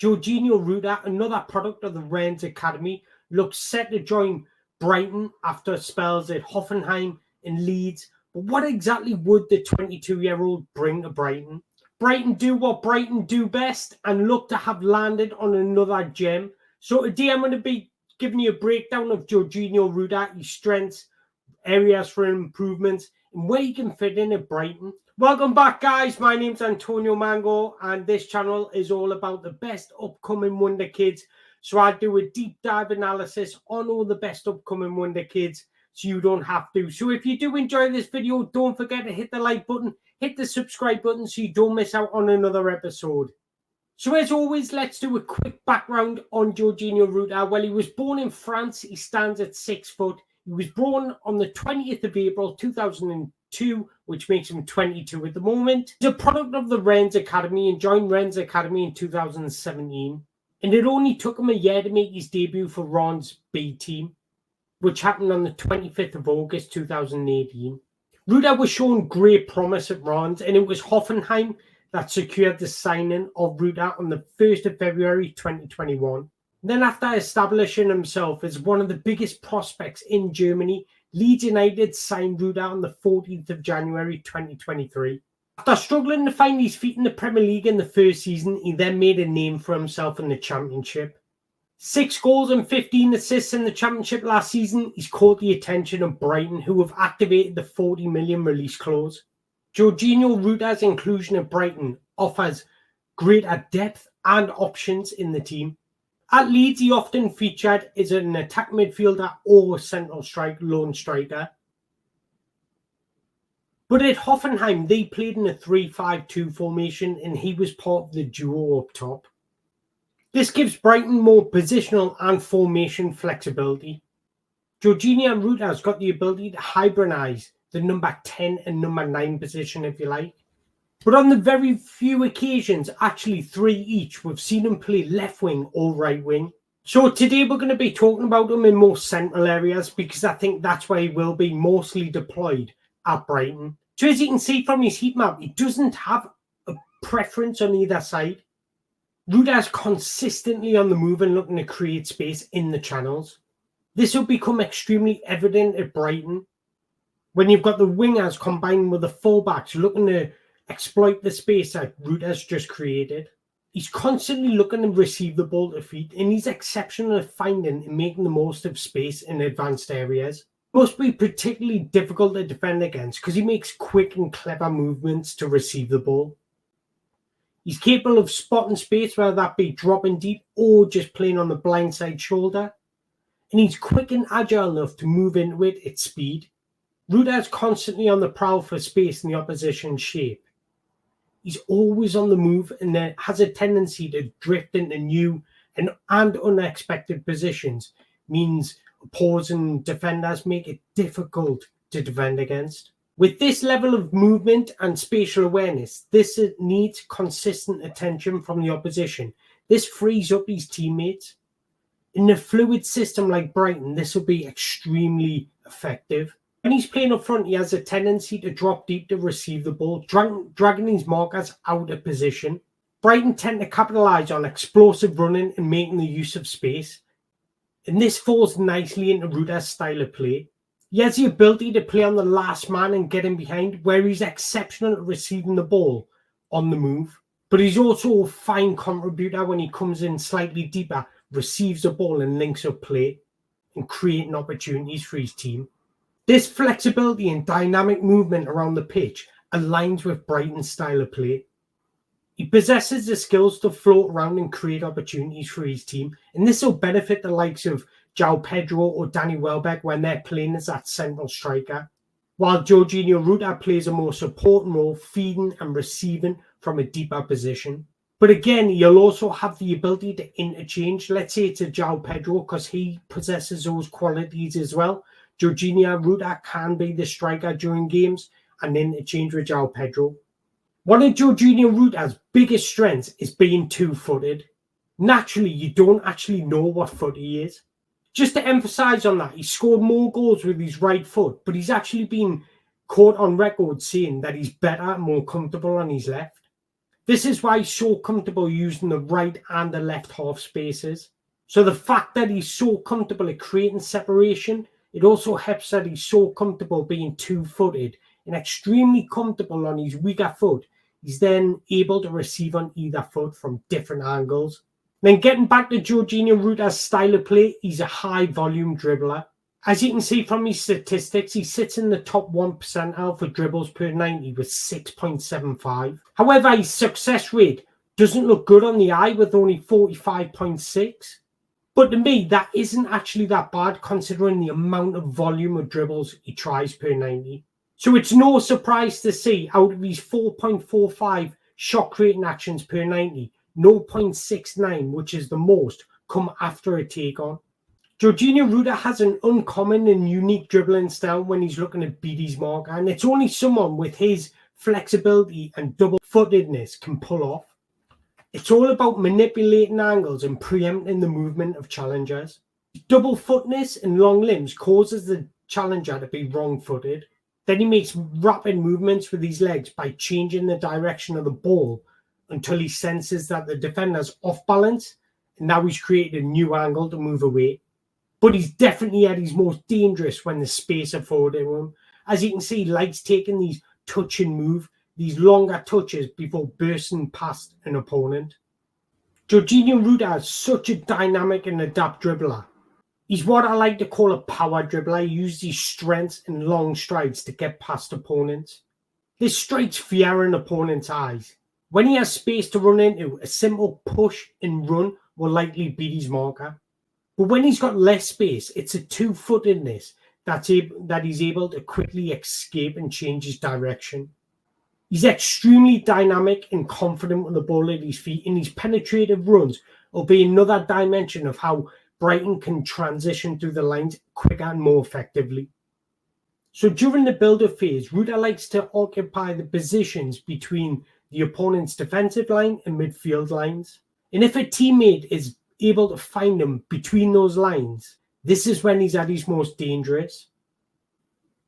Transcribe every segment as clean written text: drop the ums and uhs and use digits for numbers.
Georginio Rutter, another product of the Rennes Academy, looks set to join Brighton after spells at Hoffenheim and Leeds. But what exactly would the 22-year-old bring to Brighton? Brighton do what Brighton do best and look to have landed on another gem. So today I'm going to be giving you a breakdown of Georginio Rutter, his strengths, areas for improvements, and where he can fit in at Brighton. Welcome back, guys. My name's Antonio Mango, and this channel is all about the best upcoming wonder kids. So I do a deep dive analysis on all the best upcoming wonder kids, so you don't have to. So if you do enjoy this video, don't forget to hit the like button, hit the subscribe button so you don't miss out on another episode. So as always, let's do a quick background on Georginio Rutter. Well, he was born in France. He stands at 6 foot. He was born on the 20th of April 2002, which makes him 22 at the moment. He's a product of the Rennes Academy and joined Rennes Academy in 2017. And it only took him a year to make his debut for Rennes B team, which happened on the 25th of August 2018. Rutter was shown great promise at Rennes, and it was Hoffenheim that secured the signing of Rutter on the 1st of February 2021. Then after establishing himself as one of the biggest prospects in Germany, Leeds United signed Rutter on the 14th of January 2023. After struggling to find his feet in the Premier League in the first season, he then made a name for himself in the Championship. 6 goals and 15 assists in the Championship last season. He's caught the attention of Brighton, who have activated the 40 million release clause. Georginio Rutter's inclusion at Brighton offers greater depth and options in the team. At Leeds, he often featured as an attack midfielder or central lone striker. But at Hoffenheim, they played in a 3-5-2 formation and he was part of the duo up top. This gives Brighton more positional and formation flexibility. Georginio Rutter's got the ability to hybridise the number 10 and number 9 position, if you like. But on the very few occasions, actually 3 each, we've seen him play left wing or right wing. So today we're going to be talking about him in more central areas because I think that's where he will be mostly deployed at Brighton. So as you can see from his heat map, he doesn't have a preference on either side. Rutter's consistently on the move and looking to create space in the channels. This will become extremely evident at Brighton when you've got the wingers combined with the fullbacks looking to exploit the space that Rutter's just created. He's constantly looking to receive the ball to feet, and he's exceptional at finding and making the most of space in advanced areas. Must be particularly difficult to defend against because he makes quick and clever movements to receive the ball. He's capable of spotting space, whether that be dropping deep or just playing on the blind side shoulder. And he's quick and agile enough to move into it at speed. Rutter's constantly on the prowl for space in the opposition's shape. He's always on the move and then has a tendency to drift into new and unexpected positions. Means opposing defenders make it difficult to defend against. With this level of movement and spatial awareness, this needs consistent attention from the opposition. This frees up his teammates. In a fluid system like Brighton, this will be extremely effective. When he's playing up front, he has a tendency to drop deep to receive the ball, dragging his markers out of position. Brighton tend to capitalise on explosive running and making the use of space. And this falls nicely into Rutter's style of play. He has the ability to play on the last man and get in behind, where he's exceptional at receiving the ball on the move. But he's also a fine contributor when he comes in slightly deeper, receives the ball and links up play and creating opportunities for his team. This flexibility and dynamic movement around the pitch aligns with Brighton's style of play. He possesses the skills to float around and create opportunities for his team, and this will benefit the likes of João Pedro or Danny Welbeck when they're playing as that central striker, while Georginio Rutter plays a more supporting role, feeding and receiving from a deeper position. But again, he'll also have the ability to interchange. Let's say it's a João Pedro because he possesses those qualities as well. Georginio Rutter can be the striker during games and interchange with João Pedro. One of Georginio Rutter's biggest strengths is being two-footed. Naturally, you don't actually know what foot he is. Just to emphasise on that, he scored more goals with his right foot, but he's actually been caught on record saying that he's better and more comfortable on his left. This is why he's so comfortable using the right and the left half spaces. So the fact that he's so comfortable at creating separation, it also helps that he's so comfortable being two-footed and extremely comfortable on his weaker foot. He's then able to receive on either foot from different angles. Then getting back to Georginio Rutter's style of play, he's a high volume dribbler. As you can see from his statistics, he sits in the top 1 percentile for dribbles per 90 with 6.75. However, his success rate doesn't look good on the eye with only 45.6. But to me, that isn't actually that bad considering the amount of volume of dribbles he tries per 90. So it's no surprise to see out of his 4.45 shot creating actions per 90, 0.69, which is the most, come after a take on. Georginio Rutter has an uncommon and unique dribbling style when he's looking to beat his marker, and it's only someone with his flexibility and double-footedness can pull off. It's all about manipulating angles and preempting the movement of challengers. Double-footedness and long limbs causes the challenger to be wrong-footed. Then he makes rapid movements with his legs by changing the direction of the ball until he senses that the defender's off balance, and now he's created a new angle to move away. But he's definitely at his most dangerous when there's space afforded to him. As you can see, he likes taking these touch and move, these longer touches before bursting past an opponent. Georginio Rutter is such a dynamic and adept dribbler. He's what I like to call a power dribbler. He uses his strengths and long strides to get past opponents. This strikes fear in opponents' eyes. When he has space to run into, a simple push and run will likely beat his marker. But when he's got less space, it's a two-footedness that he's able to quickly escape and change his direction. He's extremely dynamic and confident with the ball at his feet, and his penetrative runs will be another dimension of how Brighton can transition through the lines quicker and more effectively. So during the build-up phase, Rutter likes to occupy the positions between the opponent's defensive line and midfield lines. And if a teammate is able to find him between those lines, this is when he's at his most dangerous,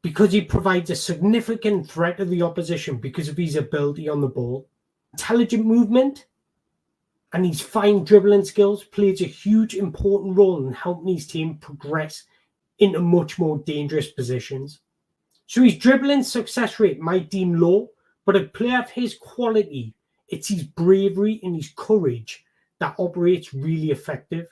because he provides a significant threat to the opposition because of his ability on the ball. Intelligent movement and his fine dribbling skills plays a huge important role in helping his team progress into much more dangerous positions. So his dribbling success rate might deem low, but a player of his quality, it's his bravery and his courage that operates really effective.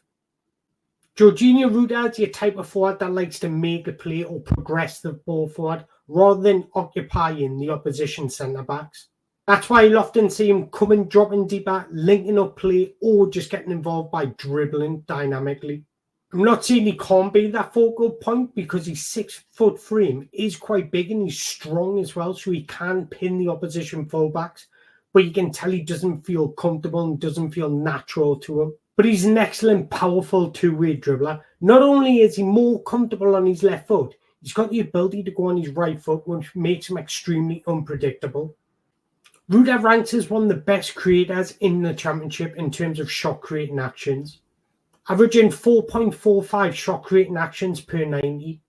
Georginio Rutter is your type of forward that likes to make a play or progress the ball forward rather than occupying the opposition centre-backs. That's why you'll often see him coming, dropping deeper, linking up play, or just getting involved by dribbling dynamically. I'm not saying he can't be that focal point because his 6-foot frame is quite big and he's strong as well, so he can pin the opposition fullbacks. But you can tell he doesn't feel comfortable and doesn't feel natural to him. But he's an excellent, powerful two-way dribbler. Not only is he more comfortable on his left foot, he's got the ability to go on his right foot, which makes him extremely unpredictable. Rutter ranks as one of the best creators in the Championship in terms of shot creating actions, averaging 4.45 shot creating actions per 90,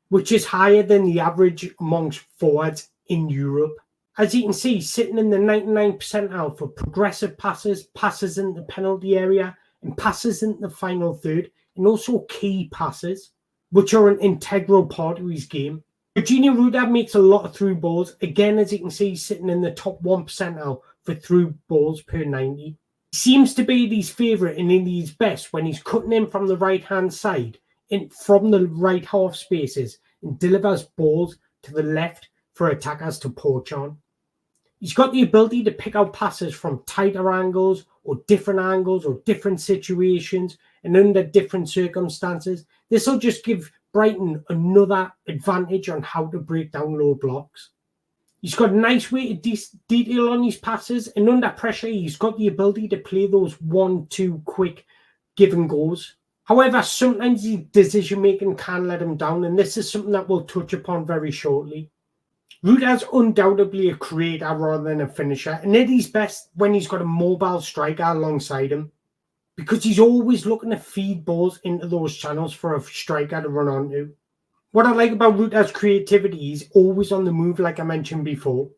which is higher than the average amongst forwards in Europe. As you can see, sitting in the 99th percentile for progressive passes, passes in the penalty area, and passes in the final third, and also key passes, which are an integral part of his game. Georginio Rutter makes a lot of through balls. Again, as you can see, sitting in the top 1 percentile for through balls per 90. He seems to be his favourite and in his best when he's cutting in from the right-hand side, from the right half spaces, and delivers balls to the left for attackers to poach on. He's got the ability to pick out passes from tighter angles or different situations and under different circumstances. This will just give Brighton another advantage on how to break down low blocks. He's got a nice way to detail on his passes, and under pressure, he's got the ability to play those 1-2 quick give and goes. However, sometimes his decision making can let him down, and this is something that we'll touch upon very shortly. Rutter's undoubtedly a creator rather than a finisher, and at his best when he's got a mobile striker alongside him, because he's always looking to feed balls into those channels for a striker to run onto. What I like about Rutter's creativity, he's always on the move like I mentioned before.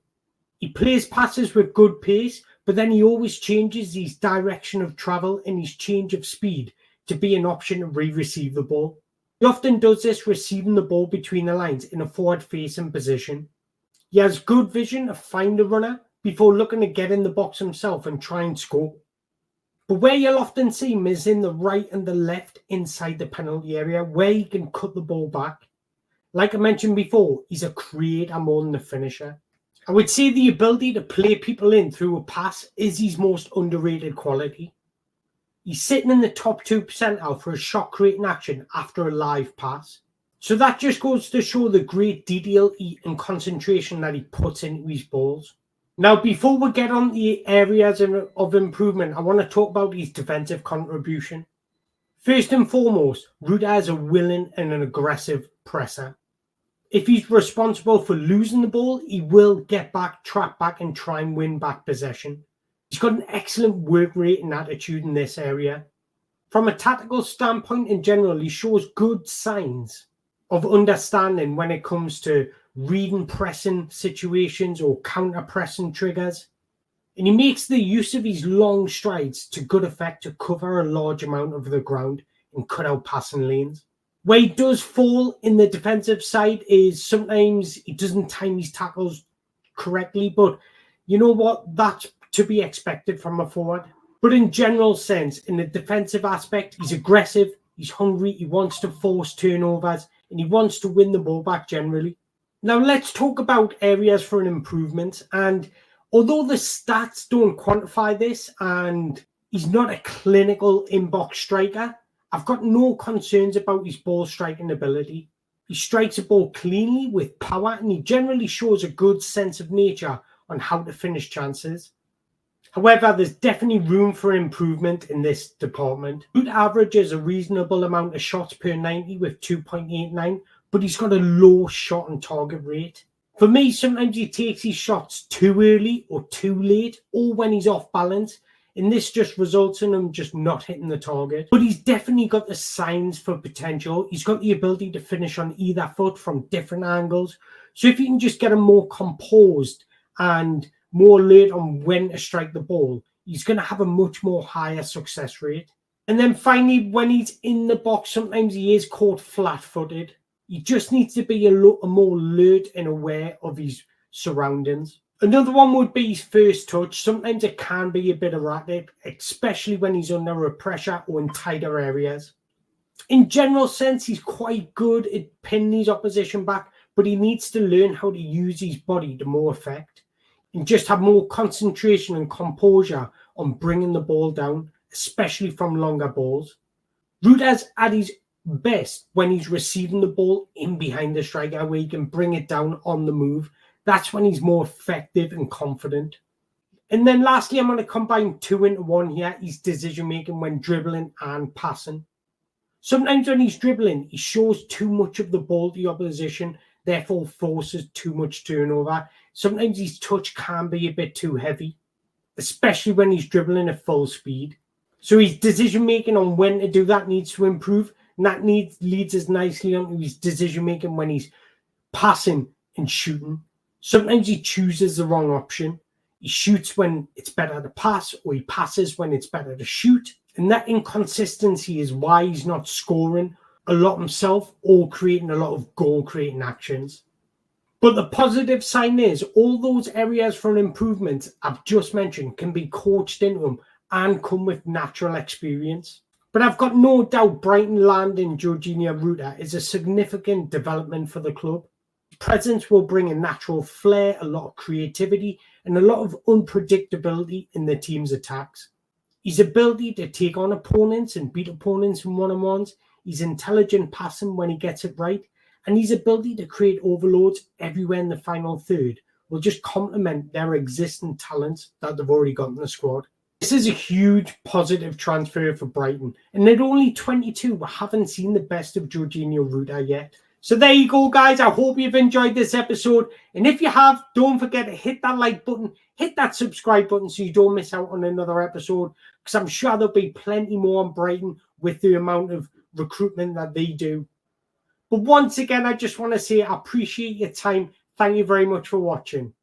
He plays passes with good pace, but then he always changes his direction of travel and his change of speed to be an option to re-receive the ball. He often does this receiving the ball between the lines in a forward-facing position. He has good vision to find a runner before looking to get in the box himself and try and score. But where you'll often see him is in the right and the left inside the penalty area where he can cut the ball back. Like I mentioned before, he's a creator more than a finisher. I would say the ability to play people in through a pass is his most underrated quality. He's sitting in the top 2 percentile for a shot creating action after a live pass. So that just goes to show the great detail and concentration that he puts into his balls. Now, before we get on the areas of improvement, I want to talk about his defensive contribution. First and foremost, Rutter is a willing and an aggressive presser. If he's responsible for losing the ball, he will get back, track back, and try and win back possession. He's got an excellent work rate and attitude in this area. From a tactical standpoint in general, he shows good signs of understanding when it comes to reading pressing situations or counter pressing triggers. And he makes the use of his long strides to good effect to cover a large amount of the ground and cut out passing lanes. Where he does fall in the defensive side is sometimes he doesn't time his tackles correctly, but you know what? That's to be expected from a forward. But in general sense, in the defensive aspect, he's aggressive, he's hungry, he wants to force turnovers, and he wants to win the ball back generally. Now let's talk about areas for an improvement. And although the stats don't quantify this and he's not a clinical in-box striker, I've got no concerns about his ball striking ability. He strikes a ball cleanly with power and he generally shows a good sense of nature on how to finish chances. However, there's definitely room for improvement in this department. Rutter averages a reasonable amount of shots per 90 with 2.89, but he's got a low shot on target rate. For me, sometimes he takes his shots too early or too late, or when he's off balance, and this just results in him just not hitting the target. But he's definitely got the signs for potential. He's got the ability to finish on either foot from different angles. So if you can just get him more composed and more alert on when to strike the ball, he's going to have a much more higher success rate. And then finally, when he's in the box, sometimes he is caught flat-footed. He just needs to be a more alert and aware of his surroundings. Another one would be his first touch. Sometimes it can be a bit erratic, especially when he's under a pressure or in tighter areas. In general sense, he's quite good at pinning his opposition back, but he needs to learn how to use his body to more effect and just have more concentration and composure on bringing the ball down, especially from longer balls. Rutter's at his best when he's receiving the ball in behind the striker where he can bring it down on the move. That's when he's more effective and confident. And then lastly, I'm going to combine two into one here. His decision making when dribbling and passing. Sometimes when he's dribbling, he shows too much of the ball to the opposition, therefore forces too much turnover. Sometimes his touch can be a bit too heavy, especially when he's dribbling at full speed. So his decision making on when to do that needs to improve. And that leads us nicely onto his decision making when he's passing and shooting. Sometimes he chooses the wrong option. He shoots when it's better to pass, or he passes when it's better to shoot. And that inconsistency is why he's not scoring a lot himself or creating a lot of goal-creating actions. But the positive sign is all those areas for an improvement I've just mentioned can be coached into him and come with natural experience. But I've got no doubt Brighton landing Georginio Rutter is a significant development for the club. His presence will bring a natural flair, a lot of creativity, and a lot of unpredictability in the team's attacks. His ability to take on opponents and beat opponents in one-on-ones, his intelligent passing when he gets it right, and his ability to create overloads everywhere in the final third will just complement their existing talents that they've already got in the squad. This is a huge positive transfer for Brighton. And at only 22, we haven't seen the best of Georginio Rutter yet. So there you go, guys. I hope you've enjoyed this episode. And if you have, don't forget to hit that like button, hit that subscribe button so you don't miss out on another episode. Because I'm sure there'll be plenty more on Brighton with the amount of recruitment that they do. But once again, I just want to say I appreciate your time. Thank you very much for watching.